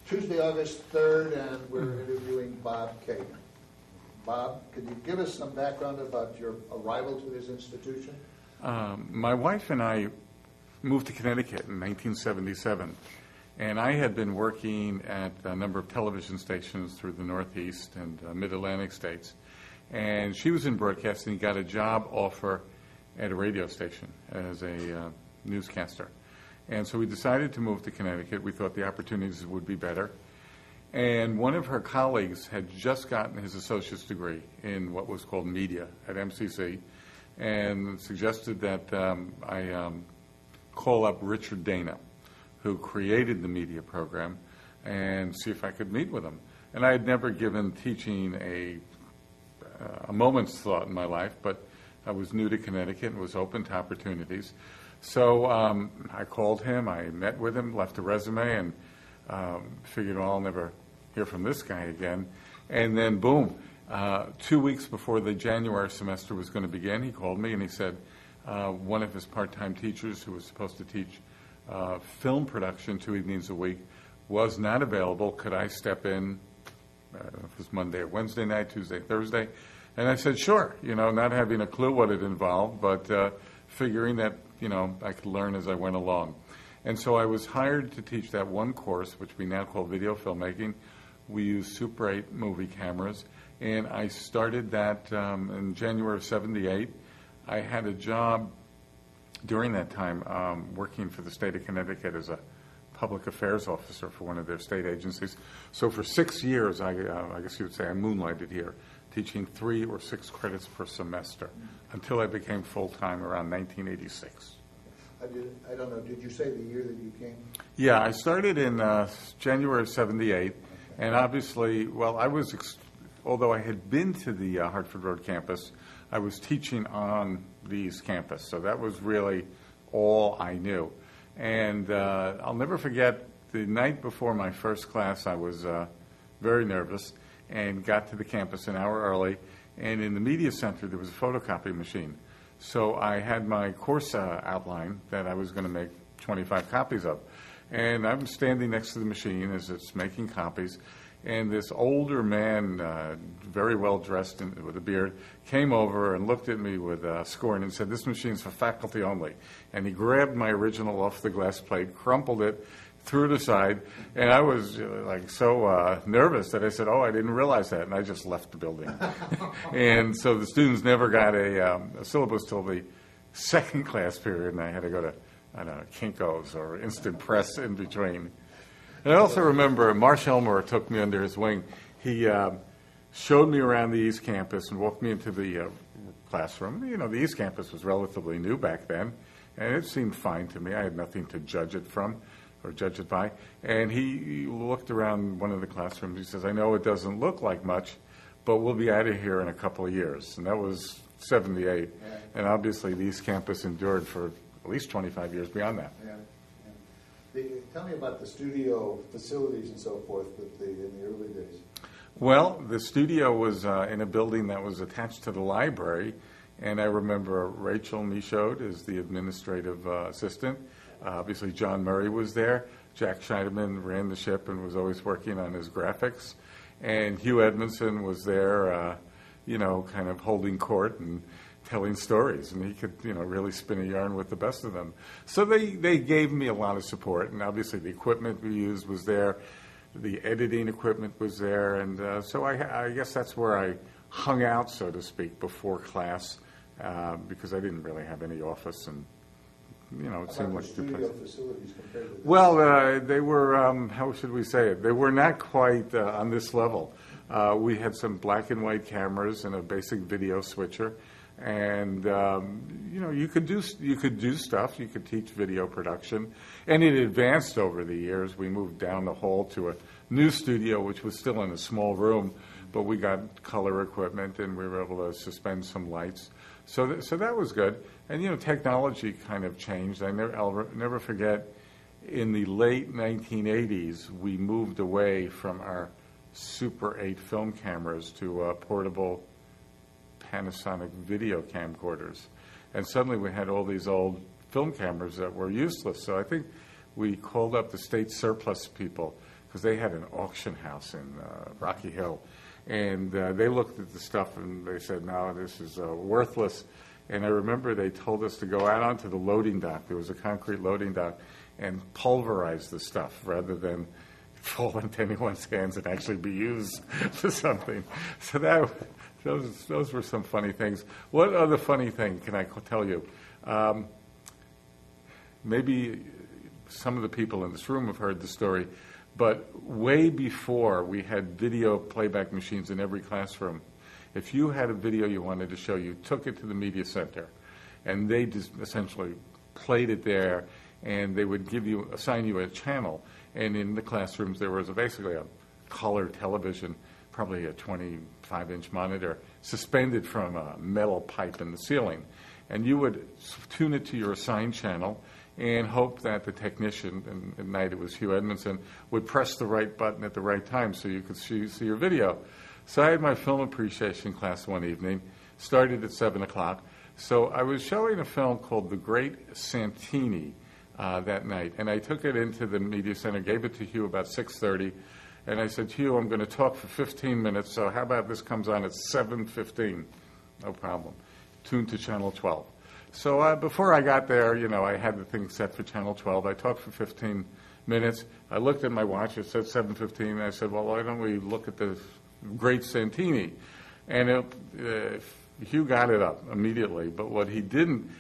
Tuesday, August 3rd, and we're interviewing Bob Kagan. Bob, can you give us some background about your arrival to this institution? My wife and I moved to Connecticut in 1977, and I had been working at a number of television stations through the Northeast and Mid-Atlantic states, and she was in broadcasting and got a job offer at a radio station as a newscaster. And so we decided to move to Connecticut. We thought the opportunities would be better. And one of her colleagues had just gotten his associate's degree in what was called media at MCC, and suggested that I call up Richard Dana, who created the media program, and see if I could meet with him. And I had never given teaching a moment's thought in my life, but I was new to Connecticut and was open to opportunities. So I called him, I met with him, left a resume, and figured, well, I'll never hear from this guy again. And then, boom, 2 weeks before the January semester was going to begin, he called me and he said one of his part-time teachers who was supposed to teach film production 2 evenings a week was not available. Could I step in? I don't know if it was Monday or Wednesday night, Tuesday, Thursday. And I said, sure, not having a clue what it involved, but figuring that, I could learn as I went along. And so I was hired to teach that one course, which we now call video filmmaking. We use Super 8 movie cameras, and I started that in January of '78. I had a job during that time working for the state of Connecticut as a public affairs officer for one of their state agencies. So for 6 years, I guess you would say I moonlighted here, teaching 3 or 6 credits per semester until I became full-time around 1986. I don't know, did you say the year that you came? Yeah, I started in January of '78, and obviously, well, although I had been to the Hartford Road campus, I was teaching on the East Campus, so that was really all I knew. And I'll never forget the night before my first class, I was very nervous and got to the campus an hour early, and in the media center there was a photocopy machine. So I had my course outline that I was going to make 25 copies of. And I'm standing next to the machine as it's making copies, and this older man, very well dressed with a beard, came over and looked at me with scorn and said, "This machine's for faculty only." And he grabbed my original off the glass plate, crumpled it, threw it aside, and I was so nervous that I said, "Oh, I didn't realize that," and I just left the building. And so the students never got a syllabus till the second class period, and I had to go to, I don't know, Kinko's or Instant Press in between. And I also remember Marsh Elmore took me under his wing. He showed me around the East Campus and walked me into the classroom. The East Campus was relatively new back then, and it seemed fine to me. I had nothing to judge it from or judge it by. And he looked around one of the classrooms. He says, "I know it doesn't look like much, but we'll be out of here in a couple of years." And that was '78. Yeah. And obviously the East Campus endured for at least 25 years beyond that. Yeah. Tell me about the studio facilities and so forth in the early days. Well, the studio was in a building that was attached to the library, and I remember Rachel Michaud as the administrative assistant. Obviously, John Murray was there. Jack Scheidemann ran the ship and was always working on his graphics. And Hugh Edmondson was there, kind of holding court and telling stories, and he could, really spin a yarn with the best of them. So they gave me a lot of support, and obviously the equipment we used was there, the editing equipment was there, and so I guess that's where I hung out, so to speak, before class, because I didn't really have any office, and it seemed like the studio facilities compared to this? Well, they were, how should we say it? They were not quite on this level. We had some black and white cameras and a basic video switcher. And you could do stuff. You could teach video production, and it advanced over the years. We moved down the hall to a new studio, which was still in a small room, but we got color equipment, and we were able to suspend some lights. So that was good. And technology kind of changed. I'll never forget. In the late 1980s, we moved away from our Super 8 film cameras to portable Panasonic video camcorders, and suddenly we had all these old film cameras that were useless. So I think we called up the state surplus people because they had an auction house in Rocky Hill. And they looked at the stuff and they said, no, this is worthless. And I remember they told us to go out onto the loading dock. There was a concrete loading dock, and pulverize the stuff rather than fall into anyone's hands and actually be used for something. So those were some funny things. What other funny thing can I tell you? Maybe some of the people in this room have heard the story, but way before we had video playback machines in every classroom, if you had a video you wanted to show, you took it to the media center, and they just essentially played it there, and they would assign you a channel. And in the classrooms, there was basically a color television, probably a 25-inch monitor, suspended from a metal pipe in the ceiling. And you would tune it to your assigned channel and hope that the technician, and at night it was Hugh Edmondson, would press the right button at the right time so you could see your video. So I had my film appreciation class one evening, started at 7 o'clock. So I was showing a film called The Great Santini that night, and I took it into the media center, gave it to Hugh about 6:30, and I said, Hugh, I'm going to talk for 15 minutes, so how about this comes on at 7:15? No problem. Tuned to channel 12. So before I got there, I had the thing set for channel 12. I talked for 15 minutes. I looked at my watch. It said 7:15. And I said, well, why don't we look at the Great Santini? And Hugh got it up immediately. But what he didn't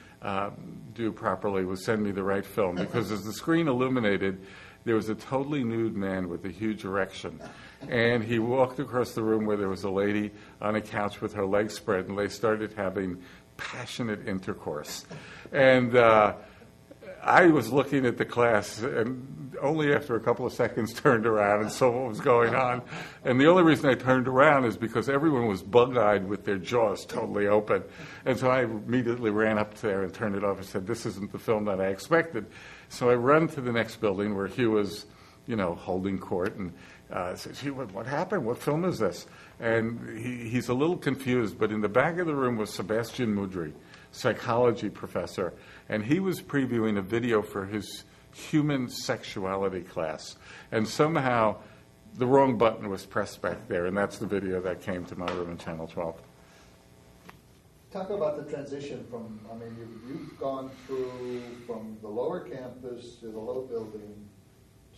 do properly was send me the right film, because as the screen illuminated, there was a totally nude man with a huge erection. And he walked across the room where there was a lady on a couch with her legs spread, and they started having passionate intercourse. And I was looking at the class, and only after a couple of seconds turned around and saw what was going on. And the only reason I turned around is because everyone was bug-eyed with their jaws totally open. And so I immediately ran up there and turned it off and said, this isn't the film that I expected. So I run to the next building where Hugh was, holding court, and says, Hugh, what happened? What film is this? And he's a little confused, but in the back of the room was Sebastian Mudry, psychology professor, and he was previewing a video for his human sexuality class. And somehow the wrong button was pressed back there, and that's the video that came to my room in Channel 12. Talk about the transition from, you've gone through from the lower campus to the low building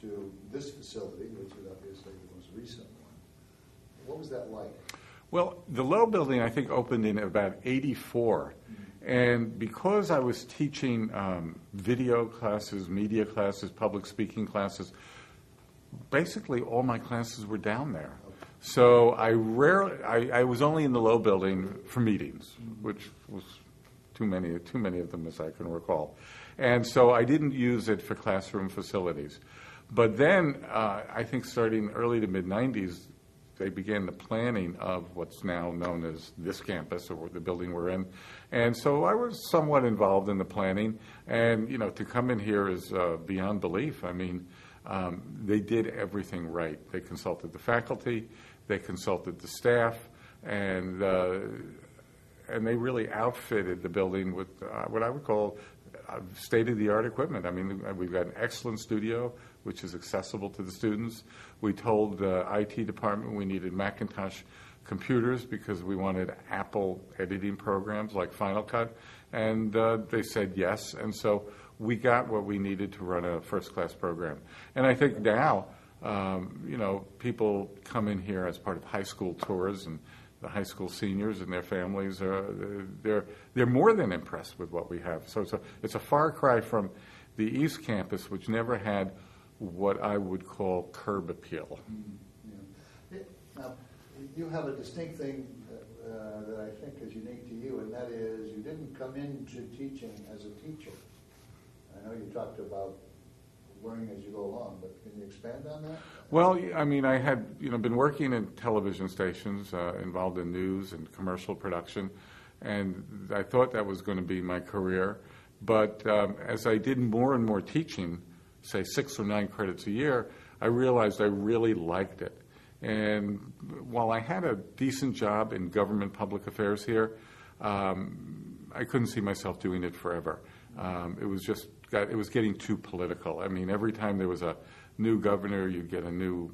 to this facility, which is obviously the most recent one. What was that like? Well, the low building, I think, opened in about 84. And because I was teaching video classes, media classes, public speaking classes, basically all my classes were down there. So I was only in the low building for meetings, which was too many of them as I can recall. And so I didn't use it for classroom facilities. But then, I think starting early to mid-90s, they began the planning of what's now known as this campus, or the building we're in. And so I was somewhat involved in the planning. And, to come in here is beyond belief. They did everything right. They consulted the faculty, they consulted the staff, and they really outfitted the building with what I would call state-of-the-art equipment. We've got an excellent studio, which is accessible to the students. We told the IT department we needed Macintosh computers because we wanted Apple editing programs like Final Cut, and they said yes. And so we got what we needed to run a first-class program. And I think now, people come in here as part of high school tours, and the high school seniors and their families they're more than impressed with what we have. So it's a far cry from the East Campus, which never had what I would call curb appeal. Yeah. Now, you have a distinct thing that I think is unique to you, and that is you didn't come into teaching as a teacher. I know you talked about learning as you go along, but can you expand on that? Well, I had been working in television stations, involved in news and commercial production, and I thought that was going to be my career. But as I did more and more teaching, say 6 or 9 credits a year, I realized I really liked it. And while I had a decent job in government public affairs here, I couldn't see myself doing it forever. It was just it was getting too political. I mean, every time there was a new governor, you'd get a new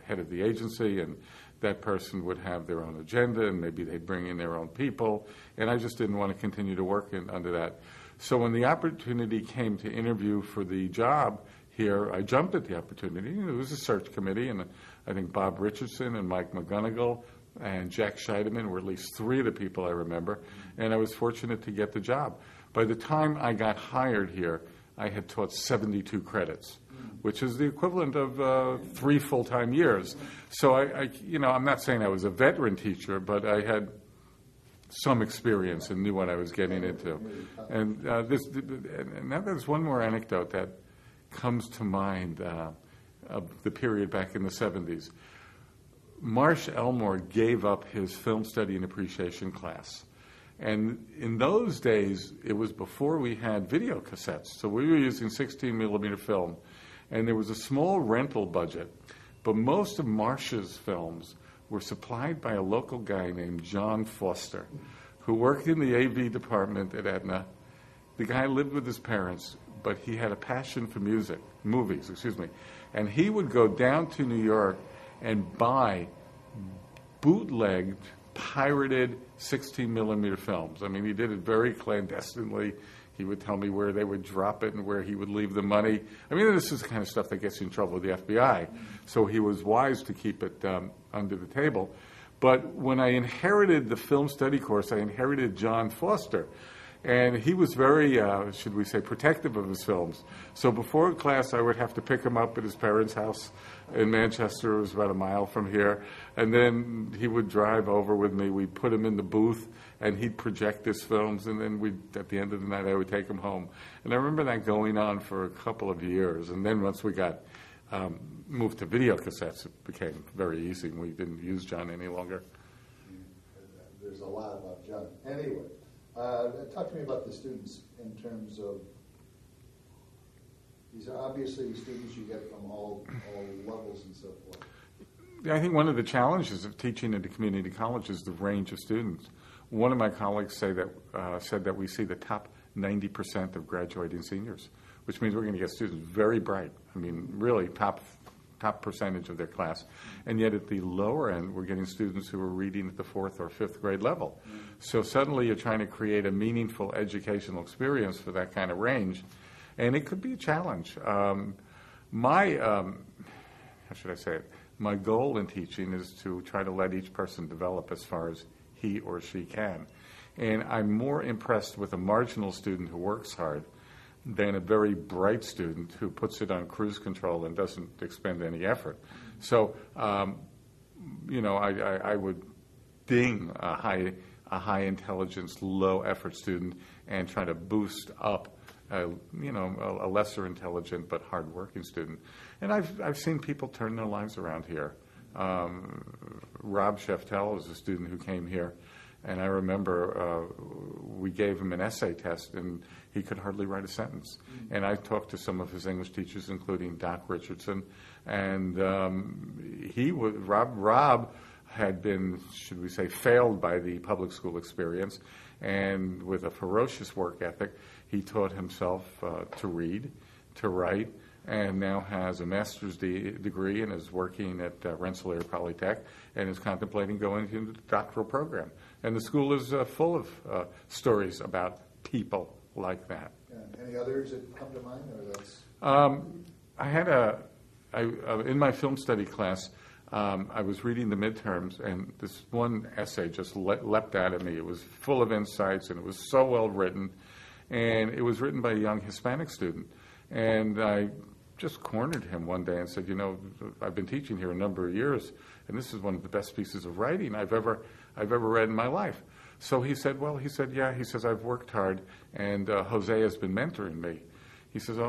head of the agency, and that person would have their own agenda, and maybe they'd bring in their own people, and I just didn't want to continue to work under that. So when the opportunity came to interview for the job here, I jumped at the opportunity. It was a search committee, and I think Bob Richardson and Mike McGonigal and Jack Scheidemann were at least three of the people I remember, and I was fortunate to get the job. By the time I got hired here, I had taught 72 credits, which is the equivalent of 3 full-time years. So I'm not saying I was a veteran teacher, but I had some experience and knew what I was getting into. And now there's one more anecdote that comes to mind of the period back in the 70s. Marsh Elmore gave up his film study and appreciation class. And in those days, it was before we had video cassettes. So we were using 16 millimeter film. And there was a small rental budget. But most of Marsh's films were supplied by a local guy named John Foster, who worked in the AV department at Aetna. The guy lived with his parents, but he had a passion for movies. And he would go down to New York and buy bootlegged, pirated 16 millimeter films. I mean, he did it very clandestinely. He would tell me where they would drop it and where he would leave the money. I mean, this is the kind of stuff that gets you in trouble with the FBI. So he was wise to keep it under the table. But when I inherited the film study course, I inherited John Foster. And he was very, should we say, protective of his films. So before class, I would have to pick him up at his parents' house in Manchester. It was about a mile from here. And then he would drive over with me. We'd put him in the booth, and he'd project his films. And then at the end of the night, I would take him home. And I remember that going on for a couple of years. And then once we got moved to video cassettes, it became very easy. We didn't use John any longer. There's a lot about John. Anyway. Talk to me about the students in terms of, these are obviously students you get from all levels and so forth. Yeah, I think one of the challenges of teaching at a community college is the range of students. One of my colleagues said that we see the top 90% of graduating seniors, which means we're going to get students very bright. I mean, really top percentage of their class. And yet at the lower end, we're getting students who are reading at the 4th or 5th grade level. So suddenly you're trying to create a meaningful educational experience for that kind of range, and it could be a challenge. How should I say it? My goal in teaching is to try to let each person develop as far as he or she can. And I'm more impressed with a marginal student who works hard than a very bright student who puts it on cruise control and doesn't expend any effort. So, I would ding a high intelligence, low effort student and try to boost up, a lesser intelligent but hard working student. And I've seen people turn their lives around here. Rob Sheftel was a student who came here. And I remember we gave him an essay test, and he could hardly write a sentence. And I talked to some of his English teachers, including Doc Richardson, and Rob had been, should we say, failed by the public school experience, and with a ferocious work ethic, he taught himself to read, to write, and now has a master's degree and is working at Rensselaer Polytech and is contemplating going into the doctoral program. And the school is full of stories about people like that. Yeah. Any others that come to mind? Or that's... I had in my film study class, I was reading the midterms, and this one essay just leapt out at me. It was full of insights, and it was so well written. And it was written by a young Hispanic student. And I just cornered him one day and said, I've been teaching here a number of years, and this is one of the best pieces of writing I've ever read in my life. So he said, I've worked hard, and Jose has been mentoring me. He says,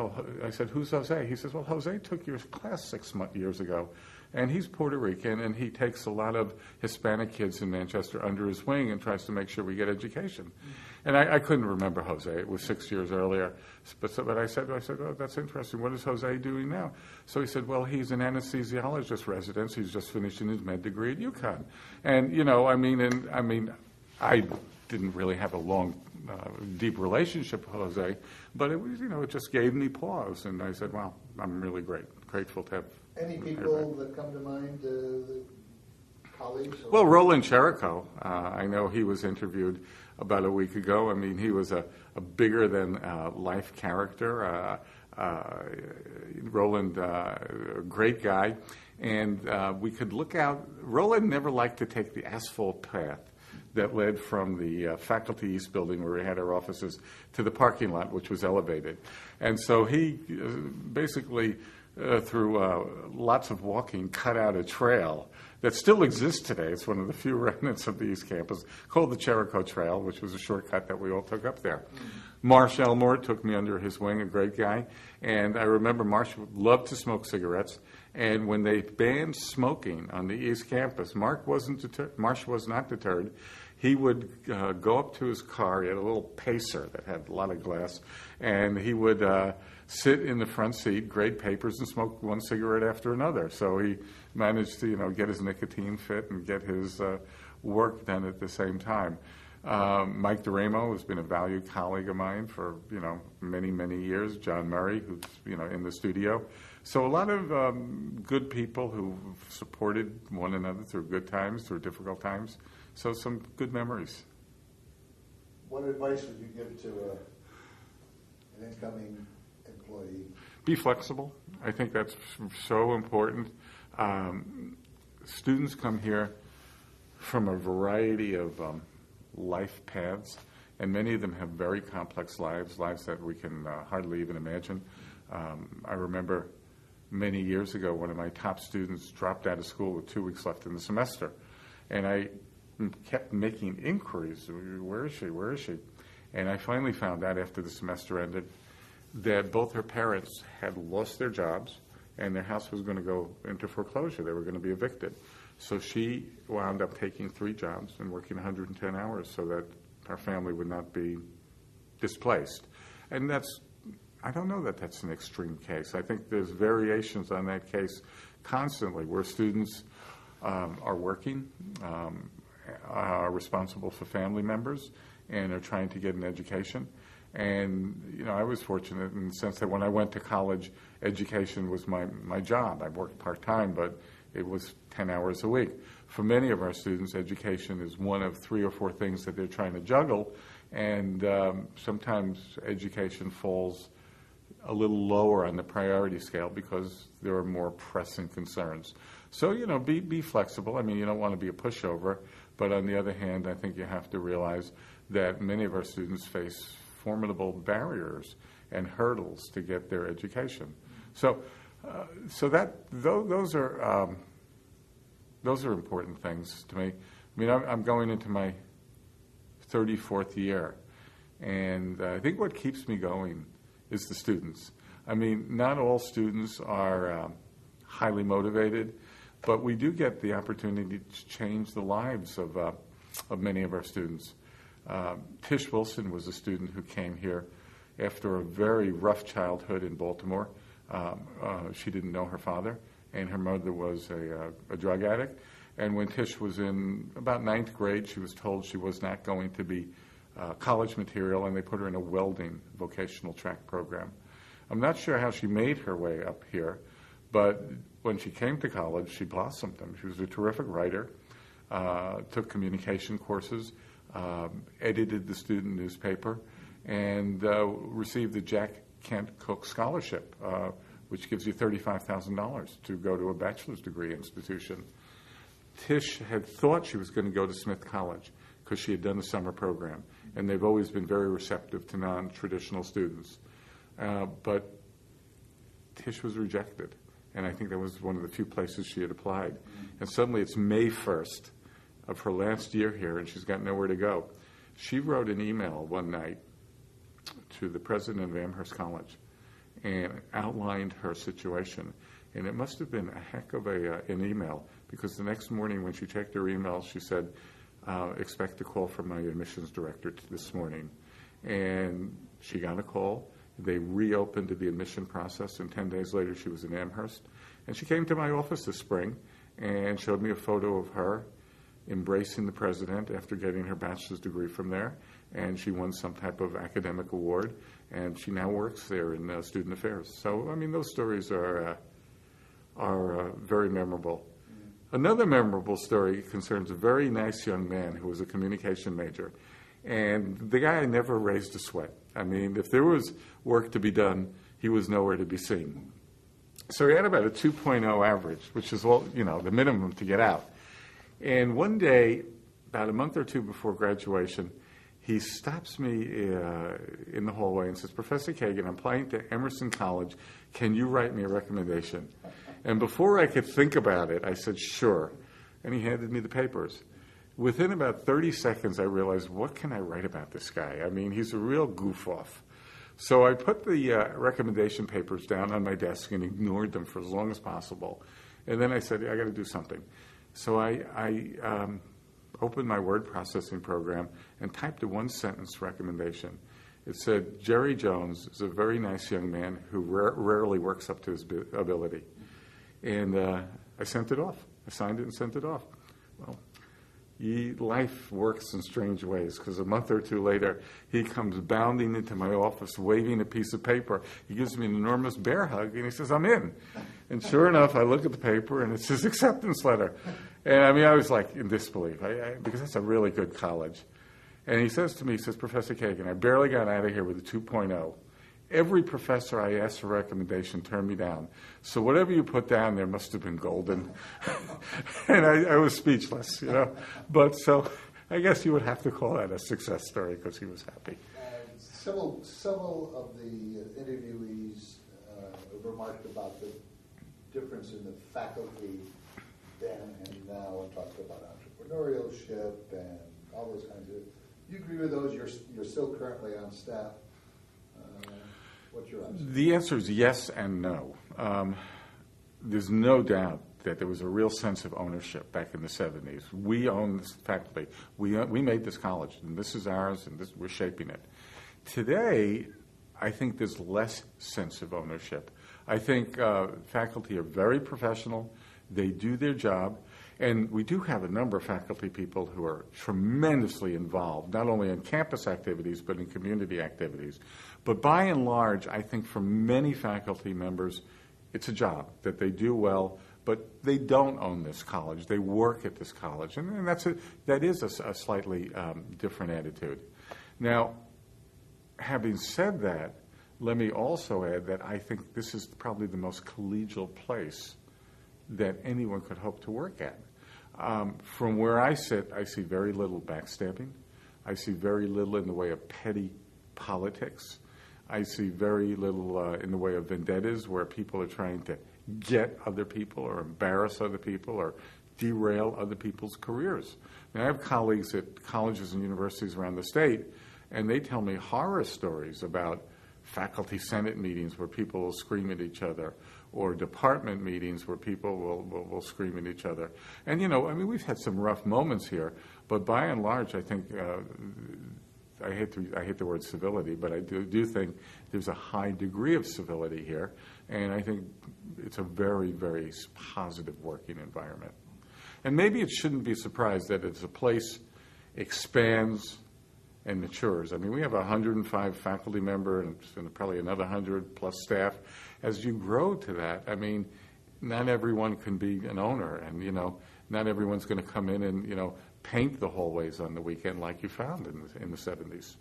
I said, who's Jose? He says, well, Jose took your class 6 years ago, and he's Puerto Rican, and he takes a lot of Hispanic kids in Manchester under his wing and tries to make sure we get education. Mm-hmm. And I couldn't remember Jose. It was 6 years earlier. But I said, oh, that's interesting. What is Jose doing now? So he said, well, he's an anesthesiologist resident. He's just finishing his med degree at UConn. And, I didn't really have a long deep relationship with Jose, but it was, it just gave me pause, and I said, "Wow, I'm really grateful to have." Any people that come to mind, colleagues? Well, Roland Cherico, I know he was interviewed about a week ago. I mean, he was a bigger than life character. Roland, a great guy, and we could look out. Roland never liked to take the asphalt path that led from the Faculty East building where we had our offices to the parking lot, which was elevated. And so he basically, through lots of walking, cut out a trail that still exists today. It's one of the few remnants of the East Campus, called the Cherico Trail, which was a shortcut that we all took up there. Marsh Elmore took me under his wing, a great guy. And I remember Marsh loved to smoke cigarettes. And when they banned smoking on the East Campus, Marsh was not deterred. He would go up to his car. He had a little Pacer that had a lot of glass. And he would sit in the front seat, grade papers, and smoke one cigarette after another. So he managed to, get his nicotine fit and get his work done at the same time. Mike DeRamo has been a valued colleague of mine for, many, many years. John Murray, who's, in the studio. So a lot of good people who've supported one another through good times, through difficult times. So some good memories. What advice would you give to an incoming employee? Be flexible. I think that's so important. Students come here from a variety of life paths, and many of them have very complex lives that we can hardly even imagine. I remember many years ago, one of my top students dropped out of school with 2 weeks left in the semester, and I kept making inquiries. Where is she? Where is she? And I finally found out after the semester ended that both her parents had lost their jobs and their house was going to go into foreclosure. They were going to be evicted. So she wound up taking 3 jobs and working 110 hours so that our family would not be displaced. And I don't know that that's an extreme case. I think there's variations on that case constantly where students are working, are responsible for family members, and are trying to get an education. And, I was fortunate in the sense that when I went to college, education was my job. I worked part-time, but it was 10 hours a week. For many of our students, education is one of 3 or 4 things that they're trying to juggle, and sometimes education falls a little lower on the priority scale because there are more pressing concerns. So, be flexible. I mean, you don't want to be a pushover, but on the other hand, I think you have to realize that many of our students face formidable barriers and hurdles to get their education. So those are important things to me. I mean, I'm going into my 34th year, and I think what keeps me going is the students. I mean, not all students are highly motivated, but we do get the opportunity to change the lives of many of our students. Tish Wilson was a student who came here after a very rough childhood in Baltimore. She didn't know her father, and her mother was a drug addict. And when Tish was in about 9th grade, she was told she was not going to be college material, and they put her in a welding vocational track program. I'm not sure how she made her way up here, but when she came to college, she blossomed. She was a terrific writer, took communication courses, edited the student newspaper, and received the Jack Kent Cook Scholarship, which gives you $35,000 to go to a bachelor's degree institution. Tish had thought she was going to go to Smith College because she had done the summer program, and they've always been very receptive to non-traditional students. But Tish was rejected, and I think that was one of the few places she had applied. And suddenly it's May 1st of her last year here, and she's got nowhere to go. She wrote an email one night to the president of Amherst College and outlined her situation. And it must have been a heck of an email, because the next morning when she checked her email, she said, expect a call from my admissions director this morning. And she got a call. They reopened the admission process, and 10 days later she was in Amherst. And she came to my office this spring and showed me a photo of her embracing the president after getting her bachelor's degree from there, and she won some type of academic award, and she now works there in student affairs. So, I mean, those stories are very memorable. Another memorable story concerns a very nice young man who was a communication major, and the guy never raised a sweat. I mean, if there was work to be done, he was nowhere to be seen. So he had about a 2.0 average, which is all, the minimum to get out. And one day, about a month or two before graduation, he stops me in the hallway and says, "Professor Kagan, I'm applying to Emerson College. Can you write me a recommendation?" And before I could think about it, I said, "Sure." And he handed me the papers. Within about 30 seconds, I realized, what can I write about this guy? I mean, he's a real goof-off. So I put the recommendation papers down on my desk and ignored them for as long as possible. And then I said, I got to do something. So I opened my word processing program and typed a one-sentence recommendation. It said, "Jerry Jones is a very nice young man who rarely works up to his ability." And I sent it off. I signed it and sent it off. Well, life works in strange ways, because a month or two later, he comes bounding into my office, waving a piece of paper. He gives me an enormous bear hug, and he says, "I'm in." And sure enough, I look at the paper, and it's his acceptance letter. And I mean, I was like in disbelief, because that's a really good college. And he says to me, "Professor Kagan, I barely got out of here with a 2.0. Every professor I asked for recommendation turned me down. So whatever you put down there must have been golden." And I was speechless, But so I guess you would have to call that a success story, because he was happy. Several of the interviewees remarked about the difference in the faculty then and now, and talked about entrepreneurship and all those kinds of. You agree with those? You're still currently on staff. What's your answer? The answer is yes and no. There's no doubt that there was a real sense of ownership back in the 70s. We own this faculty. We made this college, and this is ours, and we're shaping it. Today, I think there's less sense of ownership. I think faculty are very professional. They do their job. And we do have a number of faculty people who are tremendously involved, not only in campus activities, but in community activities. But by and large, I think for many faculty members, it's a job that they do well, but they don't own this college. They work at this college. And that is a slightly different attitude. Now, having said that, let me also add that I think this is probably the most collegial place that anyone could hope to work at. From where I sit, I see very little backstabbing. I see very little in the way of petty politics. I see very little in the way of vendettas where people are trying to get other people or embarrass other people or derail other people's careers. Now, I have colleagues at colleges and universities around the state, and they tell me horror stories about faculty senate meetings where people will scream at each other, or department meetings where people will scream at each other. And, we've had some rough moments here, but by and large, I think, I hate the word civility, but I do think there's a high degree of civility here, and I think it's a very, very positive working environment. And maybe it shouldn't be a surprise that as a place expands and matures. I mean, we have 105 faculty members and probably another 100 plus staff. As you grow to that, I mean, not everyone can be an owner, and, not everyone's going to come in and, paint the hallways on the weekend like you found in the 70s.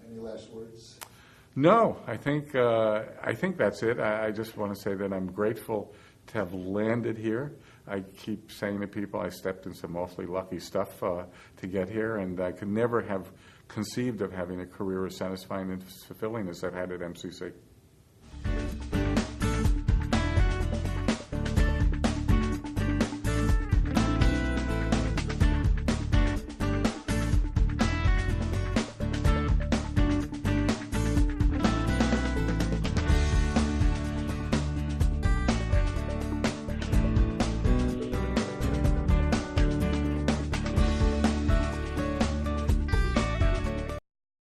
Any last words? No, I think that's it. I just want to say that I'm grateful to have landed here. I keep saying to people I stepped in some awfully lucky stuff to get here, and I could never have conceived of having a career as satisfying and fulfilling as I've had at MCC.